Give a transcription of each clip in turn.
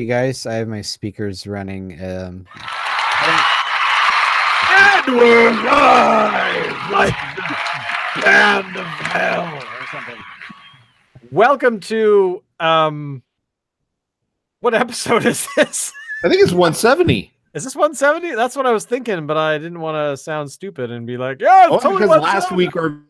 you guys. I have my speakers running. And we're live like the band of hell or something. Welcome to what episode is this? I think it's 170. Is this 170? That's what I was thinking, but I didn't want to sound stupid and be like, yeah, it's totally because last 170. week, or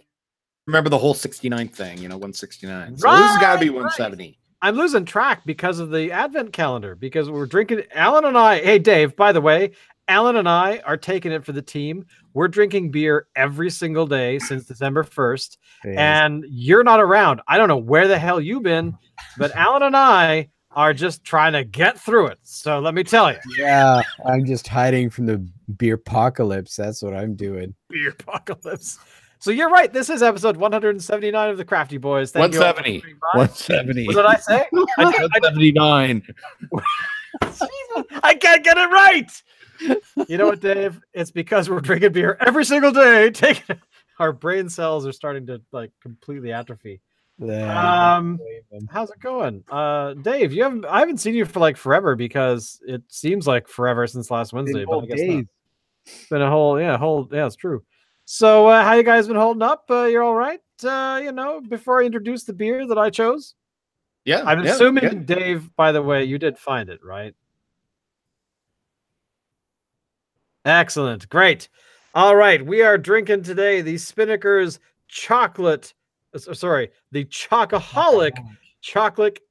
remember the whole 69 thing, 169. So Right, this has got to be 170. Right. I'm losing track because of the advent calendar, because we're drinking. Alan and I, hey, Dave, by the way, Alan and I are taking it for the team. We're drinking beer every single day since December 1st, and you're not around. I don't know where the hell you've been, but Alan and I are just trying to get through it. So let me tell you. Yeah, I'm just hiding from the beer apocalypse. That's what I'm doing. Beer apocalypse. So you're right. This is episode 179 of the Crafty Boys. Thank 170. You 170. What did I say? 179. I can't get it right. You know what, Dave? It's because we're drinking beer every single day. Our brain cells are starting to completely atrophy. How's it going, Dave? I haven't seen you for forever, because it seems like forever since last Wednesday. But I guess not. It's been a whole it's true. So how you guys been holding up? You're all right? Before I introduce the beer that I chose. Yeah, I'm assuming, Dave, by the way, you did find it, right? Excellent. Great. All right. We are drinking today the Spinnaker's chocolate. Sorry, the Chocoholic chocolate.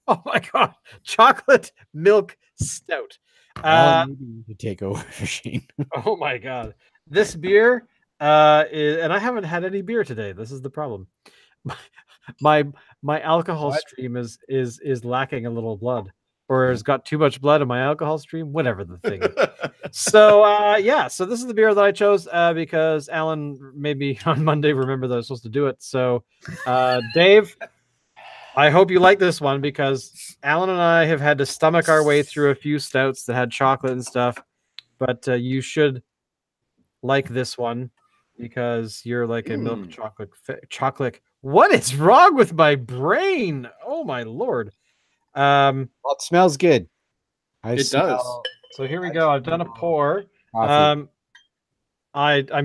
Oh my God. Chocolate milk stout. Maybe you could take over, Shane. Oh my God. This beer and I haven't had any beer today. This is the problem. My alcohol stream is lacking a little blood, or has got too much blood in my alcohol stream, whatever the thing is. So so this is the beer that I chose because Alan made me on Monday remember that I was supposed to do it. So Dave, I hope you like this one, because Alan and I have had to stomach our way through a few stouts that had chocolate and stuff, but you should like this one because you're like a milk chocolate. What is wrong with my brain? Oh my Lord. Well, it smells good. It does. So here we go. I've done a pour. I'm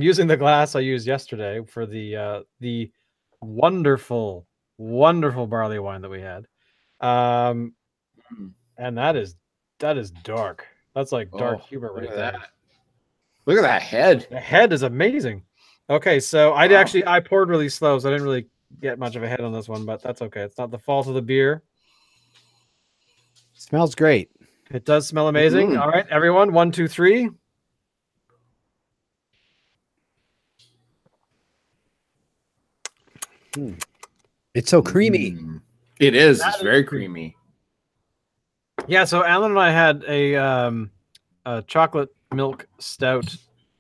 using the glass I used yesterday for the wonderful barley wine that we had. And that is dark. That's like dark humor right there. Look at that head. The head is amazing. Okay, so I poured really slow, so I didn't really get much of a head on this one, but that's okay. It's not the fault of the beer. Smells great. It does smell amazing. Mm-hmm. All right, everyone, 1, 2, 3. It's so creamy. It is. It's very creamy. Yeah, so Alan and I had a chocolate milk stout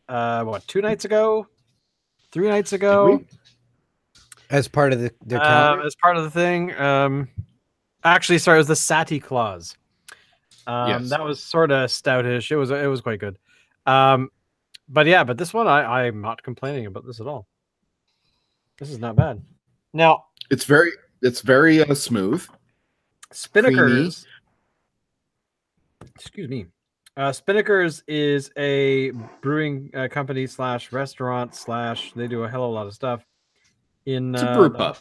2 nights ago? 3 nights ago? As part of the calendar? As part of the thing. Actually, sorry, it was the Sati Claus. Yes. That was sort of stoutish. It was quite good. But this one I'm not complaining about this at all. This is not bad. Now it's very smooth. Spinnaker's. Excuse me. Spinnaker's is a brewing company / restaurant / they do a hell of a lot of stuff in it's a brew pub.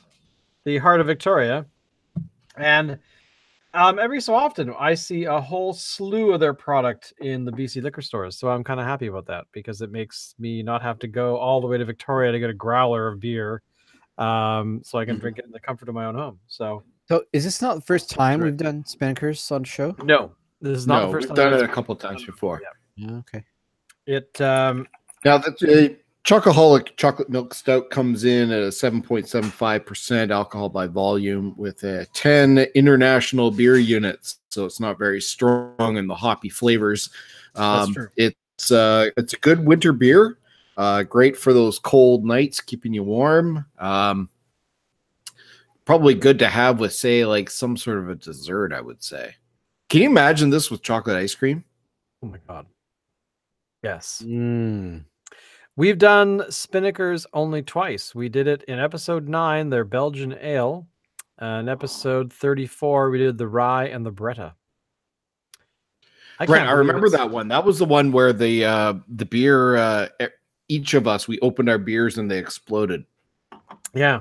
The heart of Victoria. And every so often I see a whole slew of their product in the BC liquor stores. So I'm kind of happy about that, because it makes me not have to go all the way to Victoria to get a growler of beer. So I can drink it in the comfort of my own home. So is this not the first time we've done Spinnaker's on the show? No. This is not the first time. We've done it a couple times before. Yeah, okay. Now the Chocoholic chocolate milk stout comes in at a 7.75% alcohol by volume with 10 international beer units, so it's not very strong in the hoppy flavors. That's true. It's a good winter beer, great for those cold nights, keeping you warm. Probably good to have with, say, like some sort of a dessert, I would say. Can you imagine this with chocolate ice cream? Oh my God. Yes. We've done Spinnaker's only twice. We did it in episode 9, their Belgian ale. In episode 34, we did the rye and the Bretta. I Right, can't I believe remember it's- that one. That was the one where the beer, each of us, we opened our beers and they exploded, Yeah.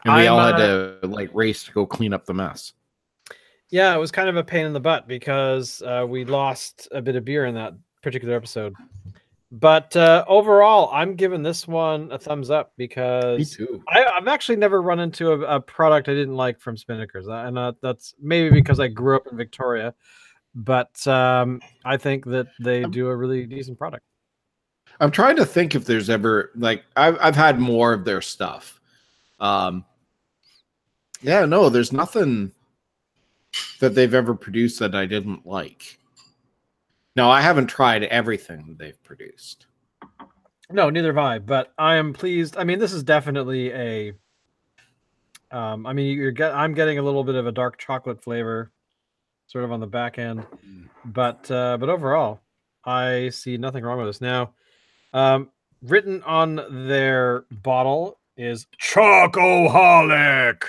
and we I'm, all had to like race to go clean up the mess. Yeah, it was kind of a pain in the butt because we lost a bit of beer in that particular episode. But overall, I'm giving this one a thumbs up Me because too. I've actually never run into a product I didn't like from Spinnakers, and that's maybe because I grew up in Victoria. But I think that they do a really decent product. I'm trying to think if there's ever like I've had more of their stuff. Yeah, no, there's nothing that they've ever produced that I didn't like. No, I haven't tried everything they've produced. No, neither have I. But I am pleased. I mean, this is definitely a. I mean, I'm getting a little bit of a dark chocolate flavor, sort of on the back end, but overall, I see nothing wrong with this. Now, written on their bottle is Chocoholic.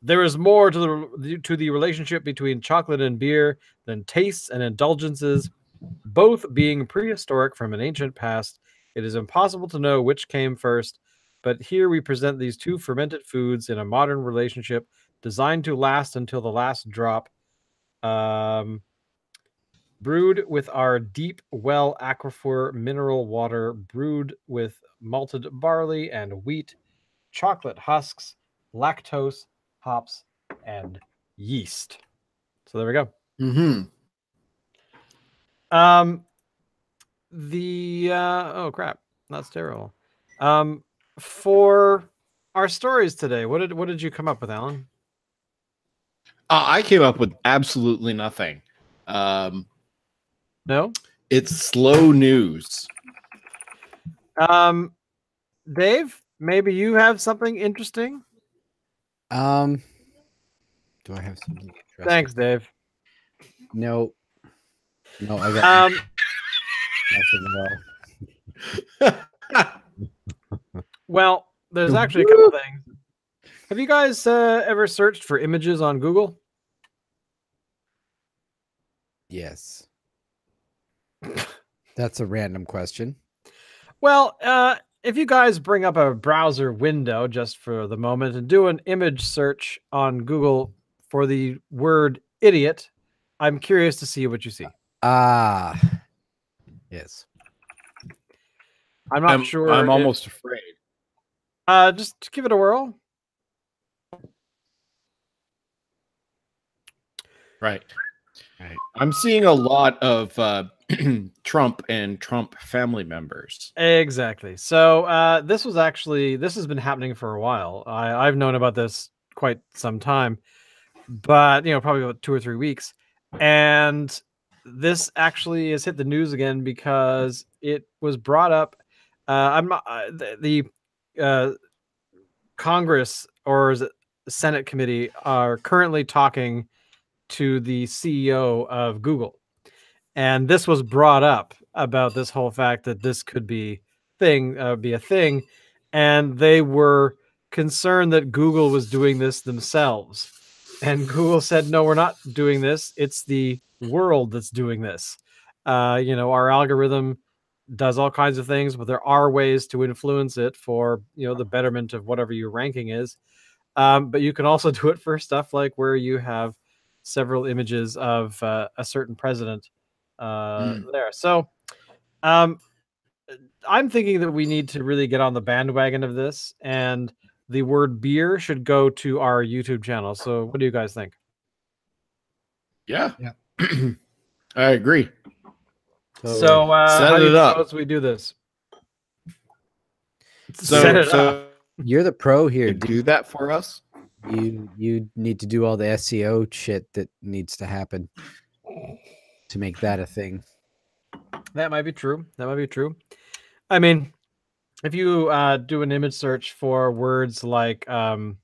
There is more to the relationship between chocolate and beer than tastes and indulgences, both being prehistoric from an ancient past. It is impossible to know which came first, but here we present these two fermented foods in a modern relationship designed to last until the last drop. Brewed with our deep well aquifer mineral water, brewed with malted barley and wheat, chocolate husks, lactose, hops, and yeast. So there we go. Mm-hmm. Oh crap, not sterile. For our stories today, what did you come up with, Alan? I came up with absolutely nothing. No? It's slow news. Dave, maybe you have something interesting? Do I have something interesting? Thanks, Dave. No, I got nothing at all. Well, there's actually a couple things. Have you guys ever searched for images on Google? Yes. That's a random question. Well, if you guys bring up a browser window just for the moment and do an image search on Google for the word idiot, I'm curious to see what you see. Yes. I'm not sure. I'm almost afraid. Just give it a whirl. Right. I'm seeing a lot of Trump and Trump family members. Exactly. So this has been happening for a while. I've known about this quite some time, but probably about 2 or 3 weeks. And this actually has hit the news again because it was brought up. The Congress or is it the Senate committee are currently talking to the CEO of Google. And this was brought up about this whole fact that this could be a thing. And they were concerned that Google was doing this themselves. And Google said, no, we're not doing this. It's the world that's doing this. Our algorithm does all kinds of things, but there are ways to influence it for, the betterment of whatever your ranking is. But you can also do it for stuff like where you have several images of a certain president there. So I'm thinking that we need to really get on the bandwagon of this, and the word beer should go to our YouTube channel. So what do you guys think? Yeah. I agree. So how do you suppose we do this? Set it up. You're the pro here. Do that for us. You need to do all the SEO shit that needs to happen to make that a thing. That might be true. I mean, if you do an image search for words like, cock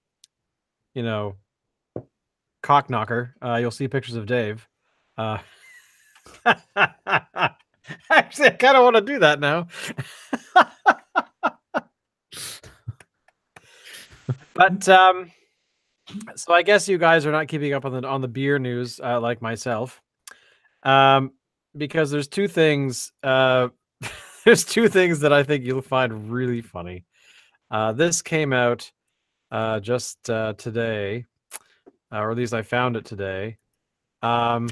knocker, you'll see pictures of Dave. Actually, I kind of want to do that now. But so I guess you guys are not keeping up on the beer news like myself. because there's two things. There's two things that I think you'll find really funny. This came out just today, or at least I found it today. And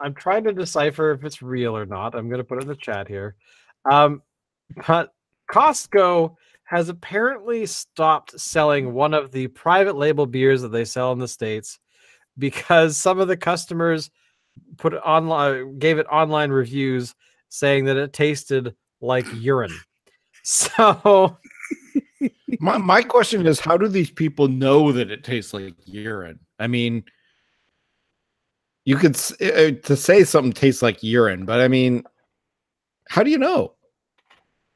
I'm trying to decipher if it's real or not. I'm going to put it in the chat here. But Costco has apparently stopped selling one of the private label beers that they sell in the States because some of the customers gave it online reviews saying that it tasted like urine. So my question is, how do these people know that it tastes like urine? I mean, you could to say something tastes like urine, but I mean, how do you know?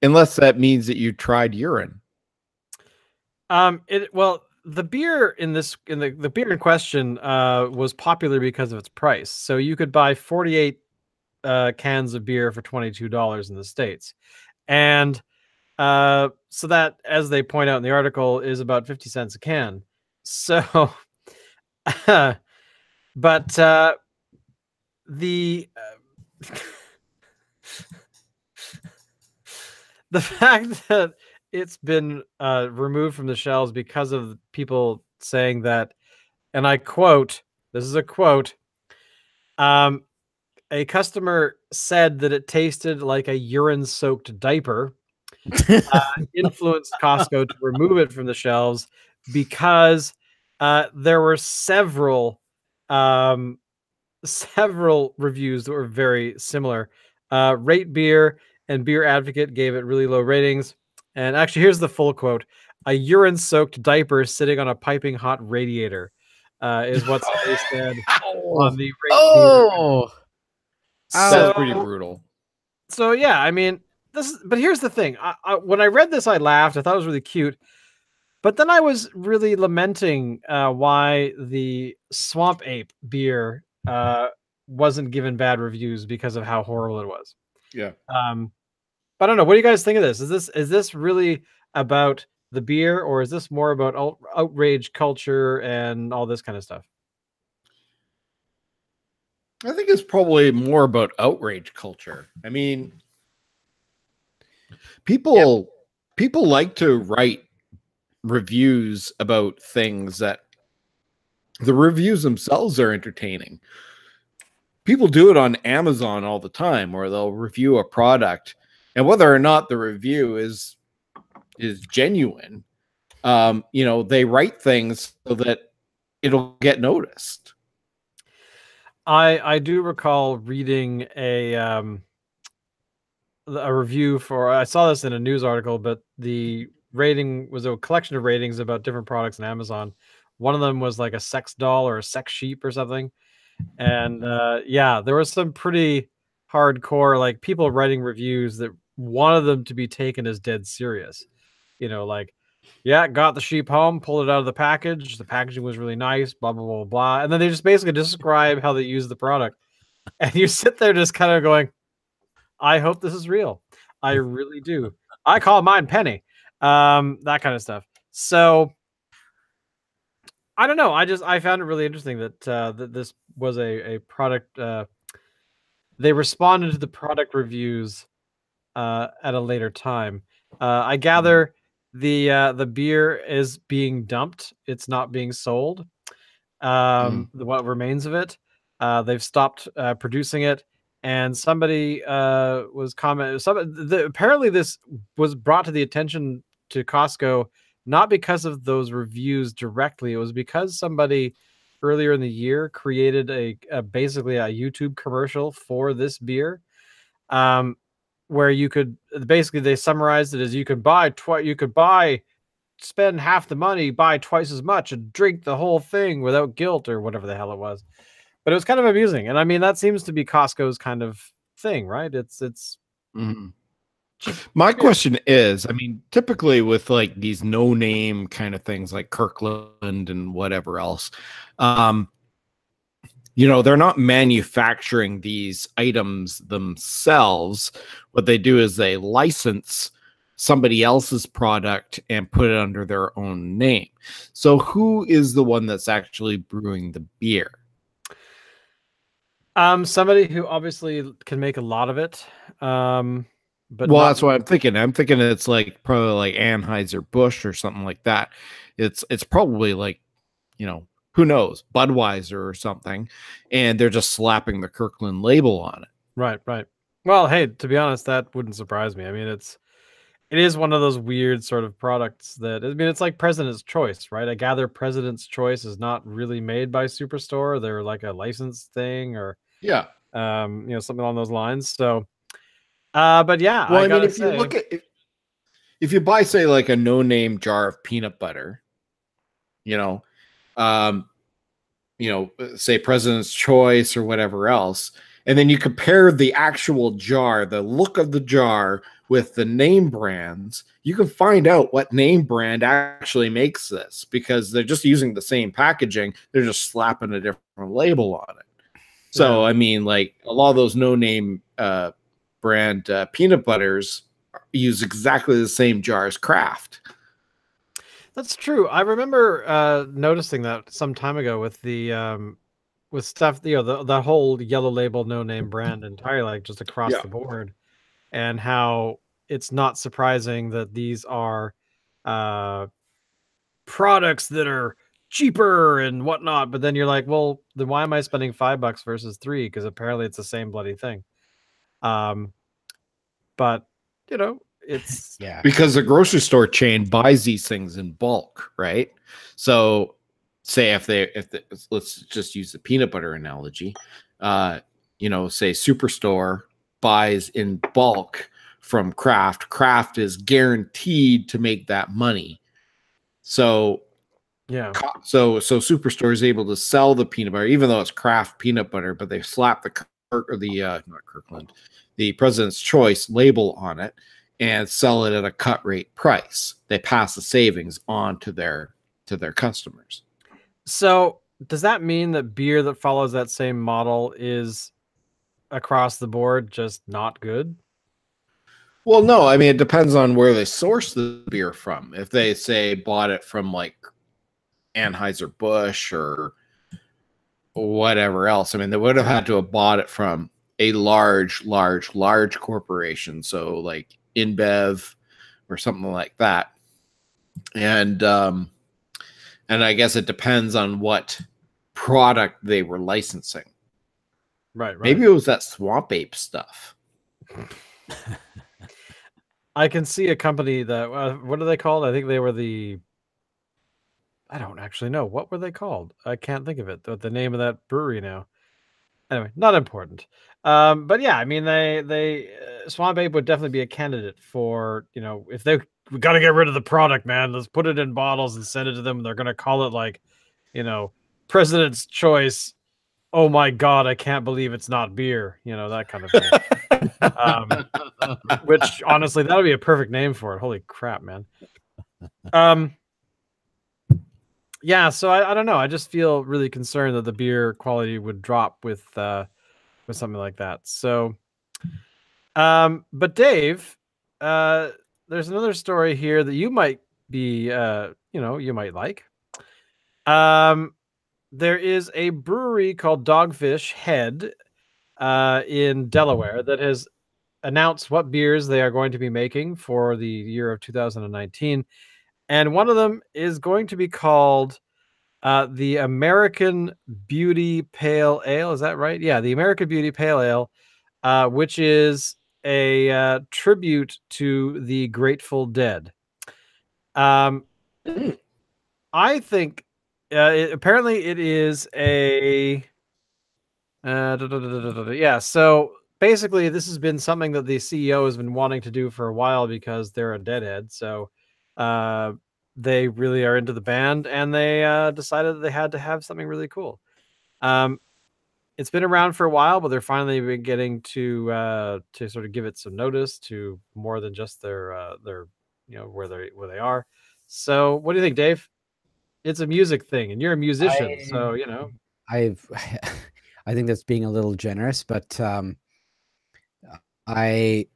Unless that means that you tried urine. Well, the beer the beer in question was popular because of its price. So you could buy 48 cans of beer for $22 in the States, and so that, as they point out in the article, is about 50 cents a can. So, but the the fact that it's been removed from the shelves because of people saying that, and I quote, this is a quote, a customer said that it tasted like a urine-soaked diaper, influenced Costco to remove it from the shelves because there were several reviews that were very similar. Rate Beer and Beer Advocate gave it really low ratings. And actually, here's the full quote: "A urine-soaked diaper sitting on a piping hot radiator," is what they said on the Rate Beer. That's pretty brutal. So yeah, I mean, but here's the thing. When I read this, I laughed. I thought it was really cute. But then I was really lamenting why the Swamp Ape beer wasn't given bad reviews because of how horrible it was. Yeah. But I don't know. What do you guys think of this? Is this really about the beer, or is this more about outrage culture and all this kind of stuff? I think it's probably more about outrage culture. I mean, people like to write reviews about things that the reviews themselves are entertaining. People do it on Amazon all the time, where they'll review a product, and whether or not the review is genuine, they write things so that it'll get noticed. I do recall reading a review for, I saw this in a news article, but the rating was a collection of ratings about different products on Amazon. One of them was like a sex doll or a sex sheep or something. And yeah, there was some pretty hardcore, like, people writing reviews that wanted them to be taken as dead serious. Like, yeah, got the sheep home, pulled it out of the package. The packaging was really nice, blah, blah, blah, blah. And then they just basically describe how they use the product. And you sit there just kind of going, I hope this is real. I really do. I call mine Penny. That kind of stuff. So I don't know. I found it really interesting that that this was a product. They responded to the product reviews at a later time. I gather the beer is being dumped. It's not being sold. What remains of it, they've stopped producing it. And somebody was apparently this was brought to the attention to Costco not because of those reviews directly. It was because somebody earlier in the year created basically a YouTube commercial for this beer, where you could basically, they summarized it as you could spend half the money, buy twice as much, and drink the whole thing without guilt, or whatever the hell it was. But it was kind of amusing, and I mean, that seems to be Costco's kind of thing, right? It's. My question is, I mean, typically with like these no-name kind of things like Kirkland and whatever else, they're not manufacturing these items themselves. What they do is they license somebody else's product and put it under their own name. So who is the one that's actually brewing the beer? Somebody who obviously can make a lot of it. But Well, not, that's what I'm thinking. I'm thinking it's like probably like Anheuser-Busch or something like that. It's probably like, who knows, Budweiser or something, and they're just slapping the Kirkland label on it. right. Well, hey, to be honest, that wouldn't surprise me. I mean, it is one of those weird sort of products that, I mean, it's like President's Choice, right? I gather President's Choice is not really made by Superstore. They're like a licensed thing, or Yeah. something along those lines. So, but yeah, Well, I I mean, gotta if you say, look at if you buy, say, like a no-name jar of peanut butter, you know, um, say President's Choice or whatever else, and then you compare the actual jar, the look of the jar with the name brands, you can find out what name brand actually makes this, because they're just using the same packaging. They're just slapping a different label on it. So, yeah. I mean, like a lot of those no-name brand peanut butters use exactly the same jar as Kraft. That's true. I remember noticing that some time ago with the with stuff, the whole yellow label no name brand entirely, like just across the board, and how it's not surprising that these are products that are cheaper and whatnot. But then you're like, well, then why am I spending $5 versus 3? Because apparently it's the same bloody thing. But it's Yeah. Because the grocery store chain buys these things in bulk, right? So, say if let's just use the peanut butter analogy, say Superstore buys in bulk from Kraft. Kraft is guaranteed to make that money. So yeah. So Superstore is able to sell the peanut butter, even though it's Kraft peanut butter, but they slap not Kirkland, the President's Choice label on it and sell it at a cut rate price. They pass the savings on to their customers. So does that mean that beer that follows that same model is across the board just not good? Well, no, I mean, it depends on where they source the beer from. If they say bought it from like Anheuser-Busch or whatever else, I mean, they would have had to have bought it from a large corporation. So like InBev or something like that. And I guess it depends on what product they were licensing. Right. Maybe it was that Swamp Ape stuff. I can see a company that, what are they called? I think they were I don't actually know. What were they called? I can't think of it. The name of that brewery now. Anyway, not important. But yeah, I mean, they Swamp Ape would definitely be a candidate for, if we got to get rid of the product, man. Let's put it in bottles and send it to them. They're going to call it like, President's Choice. Oh my God, I can't believe it's not beer. That kind of thing. Which honestly, that would be a perfect name for it. Holy crap, man. Yeah, so I don't know. I just feel really concerned that the beer quality would drop with something like that. So, but Dave, there's another story here that you might be, you might like. There is a brewery called Dogfish Head in Delaware that has announced what beers they are going to be making for the year of 2019. And one of them is going to be called the American Beauty Pale Ale. Is that right? Yeah, the American Beauty Pale Ale, which is a tribute to the Grateful Dead. I think apparently it is a yeah. So basically, this has been something that the CEO has been wanting to do for a while because they're a deadhead. So they really are into the band, and they decided that they had to have something really cool. It's been around for a while, but they're finally beginning to sort of give it some notice to more than just their where they are. So what do you think, Dave? It's a music thing, and you're a musician, so I think that's being a little generous, but I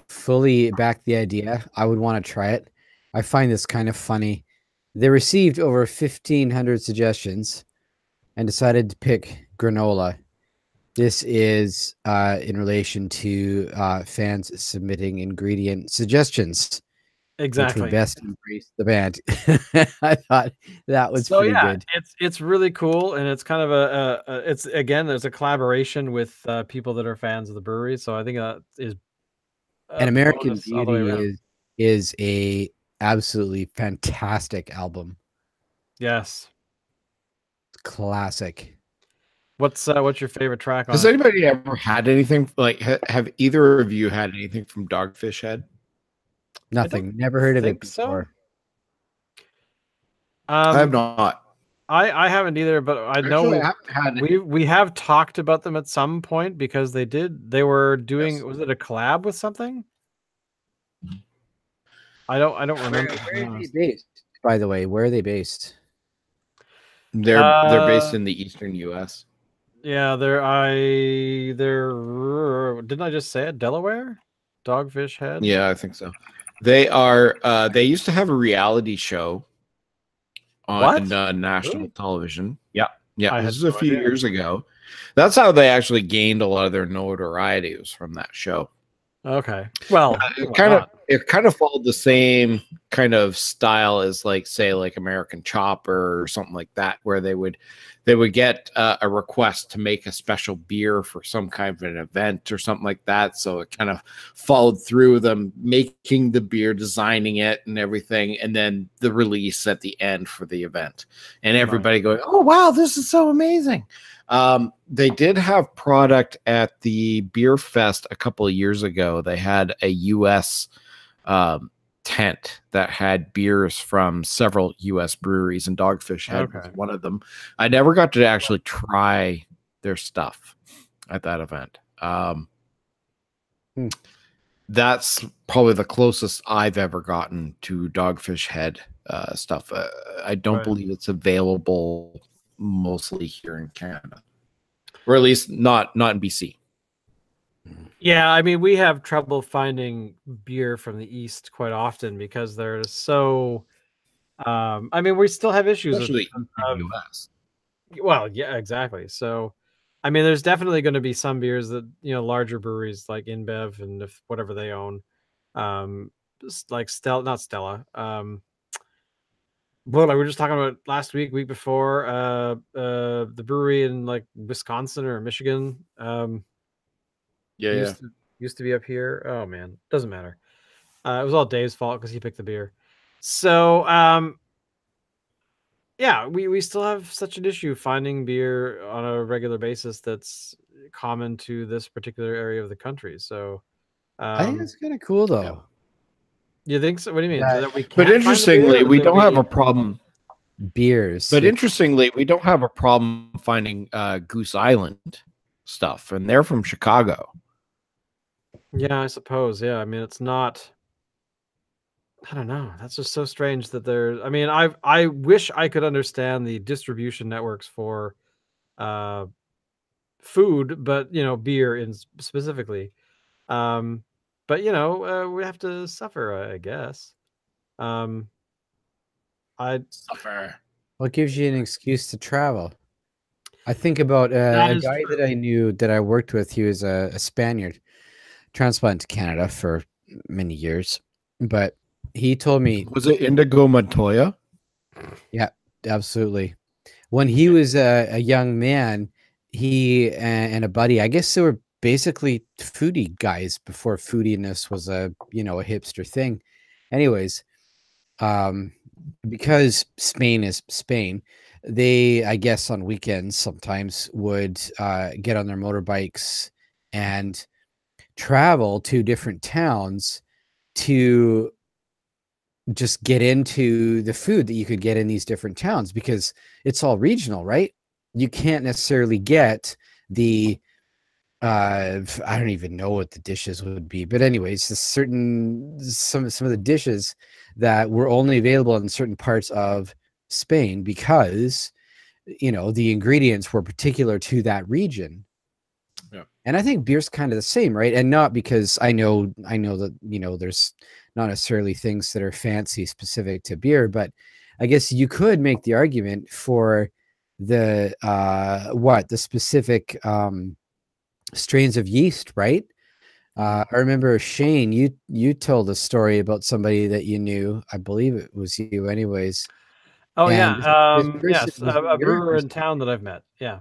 fully back the idea. I would want to try it. I find this kind of funny. They received over 1,500 suggestions and decided to pick granola. This is in relation to fans submitting ingredient suggestions, which would Exactly. best embrace the band. I thought that was So pretty yeah, good. it's really cool, and it's kind of it's again there's a collaboration with people that are fans of the brewery. So I think that is a And American bonus all the way Beauty around. is a absolutely fantastic album. Yes. Classic. What's your favorite track on Has it? anybody ever had anything like? Have either of you had anything from Dogfish Head? Nothing. Never heard of it Think so. before. I have not. I haven't either, but I know Actually, I haven't had we have talked about them at some point because they were doing Yes. was it a collab with something? I don't remember. Where are they based? By the way, where are they based? They're based in the eastern U.S. Yeah, they're didn't I just say it? Delaware? Dogfish Head? Yeah, I think so. They are. They used to have a reality show on national Really? television. Yeah, yeah. I This had is a no few idea. years ago. That's how they actually gained a lot of their notoriety, was from that show. Okay. Well, It kind of followed the same kind of style as like American Chopper or something like that, where they would get a request to make a special beer for some kind of an event or something like that. So it kind of followed through them making the beer, designing it and everything, and then the release at the end for the event, and everybody going, "Oh wow, this is so amazing." They did have product at the beer fest a couple of years ago. They had a US tent that had beers from several US breweries, and Dogfish Head was one of them. I never got to actually try their stuff at that event. That's probably the closest I've ever gotten to Dogfish Head stuff. I don't believe it's available mostly here in Canada, or at least not in BC. Yeah, I mean, we have trouble finding beer from the East quite often because they're so. I mean, we still have issues, especially in the US. Well, yeah, exactly. So, I mean, there's definitely going to be some beers that larger breweries like InBev and if whatever they own, like Stella, not Stella. Well, like we were just talking about last week before, the brewery in like Wisconsin or Michigan. Used to be up here. Oh man, doesn't matter. It was all Dave's fault because he picked the beer. So, yeah, we still have such an issue finding beer on a regular basis that's common to this particular area of the country. So, I think it's kind of cool though. You think so? What do you mean? That we can't but interestingly, we don't have a problem. Beers. But interestingly, we don't have a problem finding Goose Island stuff, and they're from Chicago. Yeah, I suppose. Yeah, I mean, it's not. I don't know. That's just so strange that there's. I mean, I wish I could understand the distribution networks for, food, but beer in specifically. But we have to suffer, I guess. I suffer. What gives you an excuse to travel? I think about a guy that I knew that I worked with. He was a Spaniard, transplanted to Canada for many years, but he told me, was it Indigo Montoya? Yeah, absolutely. When he was a young man, he and a buddy, I guess they were basically foodie guys before foodiness was a hipster thing. Anyways, because Spain is Spain, they, I guess on weekends sometimes would get on their motorbikes and travel to different towns to just get into the food that you could get in these different towns, because it's all regional, right? You can't necessarily get the I don't even know what the dishes would be, but anyways, some of the dishes that were only available in certain parts of Spain because the ingredients were particular to that region. Yeah. And I think beer's kind of the same, right? And not because I know that there's not necessarily things that are fancy specific to beer, but I guess you could make the argument for the specific strains of yeast, right? I remember Shane, you told a story about somebody that you knew. I believe it was you, anyways. Oh And yeah, this person yes, was in a Europe brewer or in something. town that I've met. Yeah,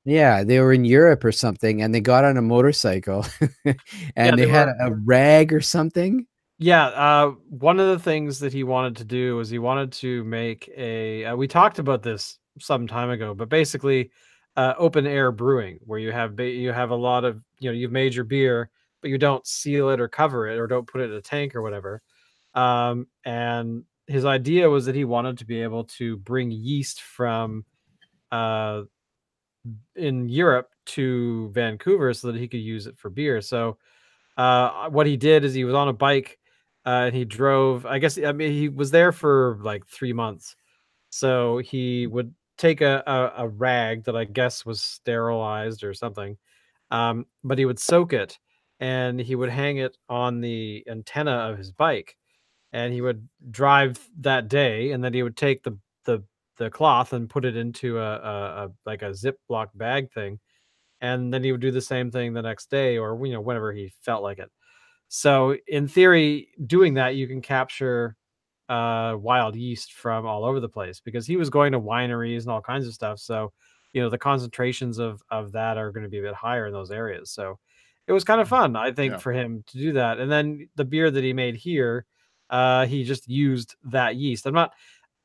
Yeah, they were in Europe or something, and they got on a motorcycle, yeah, and they they had were. a rag or something. Yeah, one of the things that he wanted to do was he wanted to make a. We talked about this some time ago, but basically, open air brewing, where you have a lot of you've made your beer, but you don't seal it or cover it or don't put it in a tank or whatever. And his idea was that he wanted to be able to bring yeast from uh, in Europe to Vancouver so that he could use it for beer. So what he did is he was on a bike and he drove. I mean, he was there for like 3 months. So he would take a rag that I guess was sterilized or something, but he would soak it and he would hang it on the antenna of his bike and he would drive that day, and then he would take the cloth and put it into a like a Ziploc bag thing, and then he would do the same thing the next day or whenever he felt like it. So in theory, doing that you can capture wild yeast from all over the place because he was going to wineries and all kinds of stuff. So the concentrations of that are going to be a bit higher in those areas. So it was kind of fun, I think, for him to do that. And then the beer that he made here, he just used that yeast. I'm not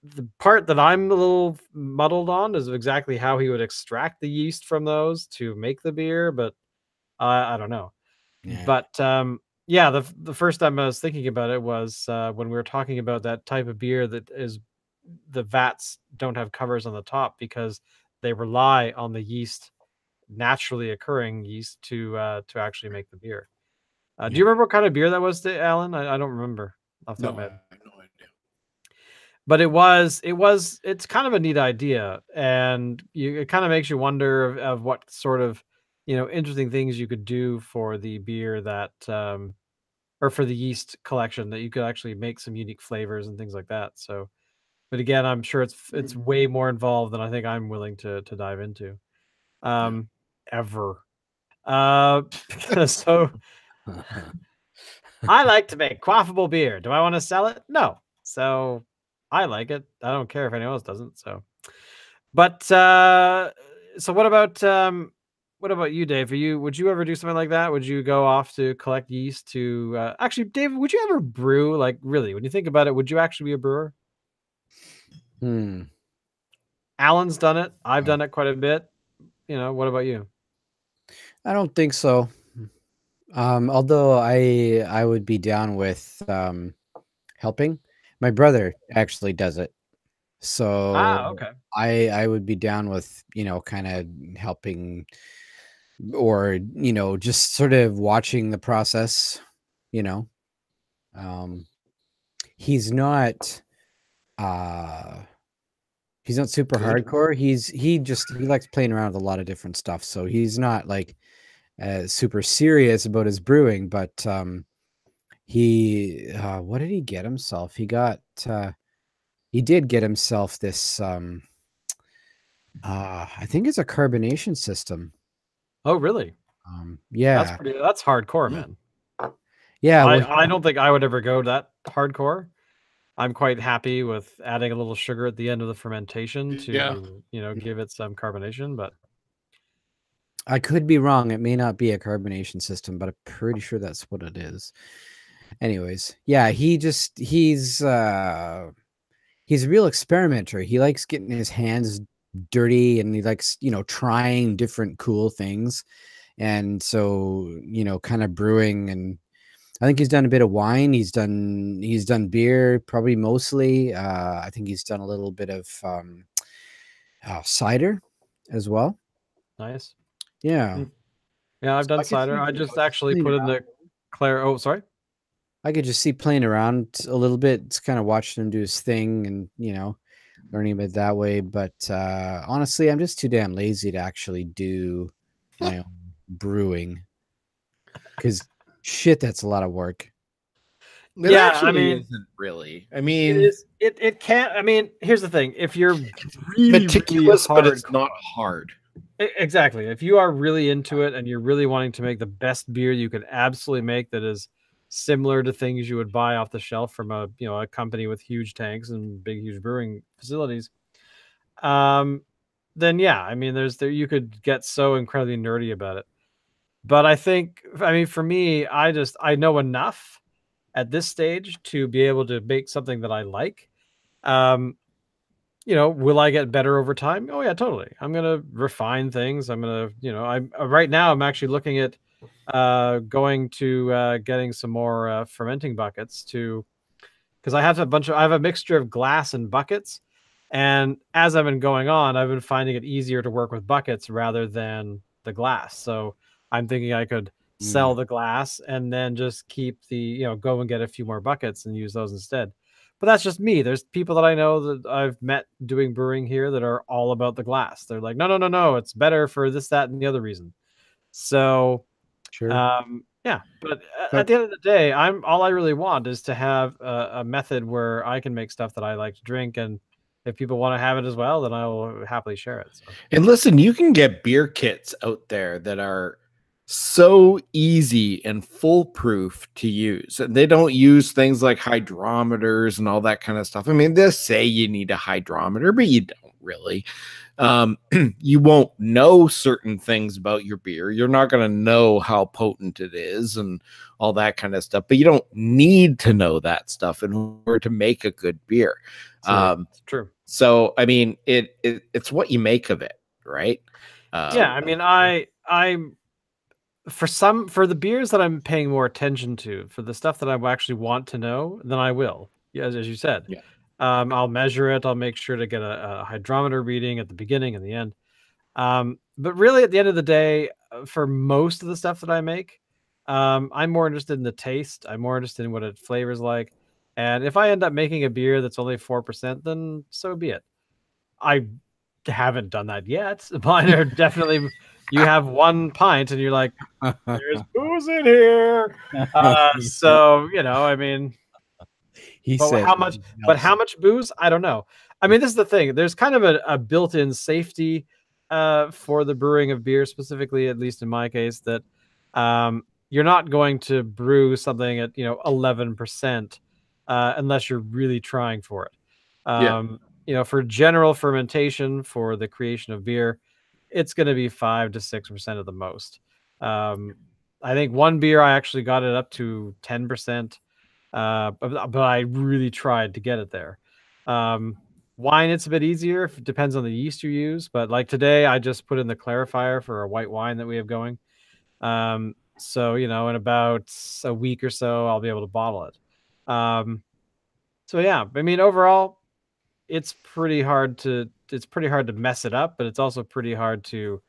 The part that I'm a little muddled on is exactly how he would extract the yeast from those to make the beer, but I don't know. Yeah. But yeah, the first time I was thinking about it was when we were talking about that type of beer that is the vats don't have covers on the top because they rely on the yeast, naturally occurring yeast, to actually make the beer. Do you remember what kind of beer that was, Alan? I don't remember off the top of my head. I have no idea. But it's kind of a neat idea, and it kind of makes you wonder of what sort of interesting things you could do for the beer that or for the yeast collection, that you could actually make some unique flavors and things like that. So, but again, I'm sure it's way more involved than I think I'm willing to dive into ever. Uh, so I like to make quaffable beer. Do I want to sell it? No. So I like it. I don't care if anyone else doesn't. So, but so what about you, Dave? Would you ever do something like that? Would you go off to collect yeast to actually, Dave, would you ever brew? Like, really, when you think about it, would you actually be a brewer? Alan's done it. I've done it quite a bit. What about you? I don't think so. Although I would be down with helping. My brother actually does it. So Okay. I would be down with, kind of helping or, just sort of watching the process, you know. He's not super hardcore. He likes playing around with a lot of different stuff. So he's not like super serious about his brewing, but he what did he get himself? He did get himself this I think it's a carbonation system. Oh, really? Yeah. That's hardcore, man. Yeah, I don't think I would ever go that hardcore. I'm quite happy with adding a little sugar at the end of the fermentation to, give it some carbonation, but I could be wrong. It may not be a carbonation system, but I'm pretty sure that's what it is. Anyways, yeah, he's a real experimenter. He likes getting his hands dirty and he likes, trying different cool things. And so, kind of brewing, and I think he's done a bit of wine. He's done beer, probably mostly. I think he's done a little bit of cider as well. nice. Yeah. Yeah, I've done cider. I just actually put in the Oh, sorry. I could just see playing around a little bit. It's kind of watching him do his thing and, learning a bit that way. But honestly, I'm just too damn lazy to actually do my own brewing because shit, that's a lot of work. It actually isn't really. I mean, it can't. I mean, here's the thing: if you're really meticulous, but it's not hard. Exactly. If you are really into it and you're really wanting to make the best beer you could absolutely make, that is similar to things you would buy off the shelf from a a company with huge tanks and big huge brewing facilities, then yeah, I mean there you could get so incredibly nerdy about it. But I mean for me, I know enough at this stage to be able to make something that I like. Um, will I get better over time? Oh yeah, totally. I'm gonna refine things. I'm gonna, I'm right now I'm actually looking at going to getting some more fermenting buckets to, because I have a mixture of glass and buckets, and as I've been going on, I've been finding it easier to work with buckets rather than the glass. So I'm thinking I could sell the glass and then just keep the, go and get a few more buckets and use those instead. But that's just me. There's people that I know that I've met doing brewing here that are all about the glass. They're like, no, no, no, no, it's better for this, that, and the other reason. So Sure. yeah, but at the end of the day, all I really want is to have a method where I can make stuff that I like to drink, and if people want to have it as well, then I will happily share it. So. And listen, you can get beer kits out there that are so easy and foolproof to use. And they don't use things like hydrometers and all that kind of stuff. I mean, they say you need a hydrometer, but you don't really. You won't know certain things about your beer. You're not going to know how potent it is and all that kind of stuff, but you don't need to know that stuff in order to make a good beer. It's true. So, I mean, it's what you make of it, right? Yeah, I mean, I'm for the beers that I'm paying more attention to, for the stuff that I actually want to know, then I will. Yeah, as you said. Yeah. I'll measure it. I'll make sure to get a hydrometer reading at the beginning and the end. But really, at the end of the day, for most of the stuff that I make, I'm more interested in the taste. I'm more interested in what it flavors like. And if I end up making a beer that's only 4%, then so be it. I haven't done that yet. Mine are definitely, you have 1 pint and you're like, there's booze in here. So, I mean, said how much, how much booze? I don't know. I mean, this is the thing. There's kind of a built-in safety for the brewing of beer, specifically, at least in my case, that you're not going to brew something at 11% unless you're really trying for it. For general fermentation for the creation of beer, it's going to be 5 to 6% at the most. I think one beer I actually got it up to 10%, but I really tried to get it there. Wine, it's a bit easier. It depends on the yeast you use, but like today, I just put in the clarifier for a white wine that we have going. So in about a week or so, I'll be able to bottle it. So yeah, I mean, overall, it's pretty hard to mess it up, but it's also pretty hard to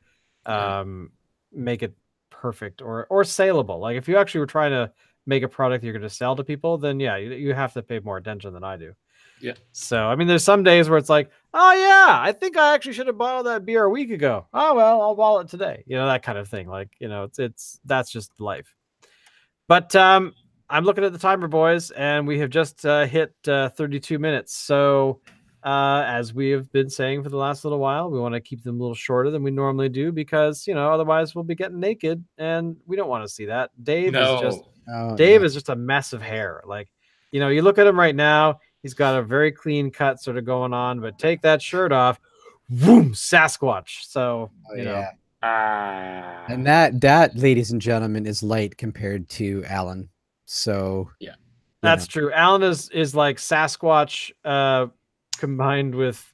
make it perfect or saleable. Like if you actually were trying to make a product you're going to sell to people, then yeah, you have to pay more attention than I do. Yeah. So I mean, there's some days where it's like, oh yeah, I think I actually should have bottled that beer a week ago. Oh well, I'll bottle it today. That kind of thing. Like it's that's just life. But I'm looking at the timer, boys, and we have just hit 32 minutes. So as we have been saying for the last little while, we want to keep them a little shorter than we normally do because otherwise we'll be getting naked, and we don't want to see that. Dave is just a mess of hair. Like you look at him right now, he's got a very clean cut sort of going on, but take that shirt off, boom, Sasquatch. So and that, ladies and gentlemen, is light compared to Alan. So yeah, that's true. Alan is like Sasquatch combined with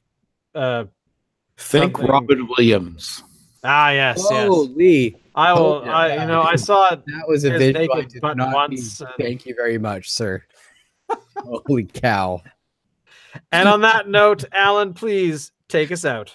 think Robin Williams. Yes. Holy, I will. I saw it. That was a visual naked butt once. Thank you very much, sir. Holy cow. And on that note, Alan, please take us out.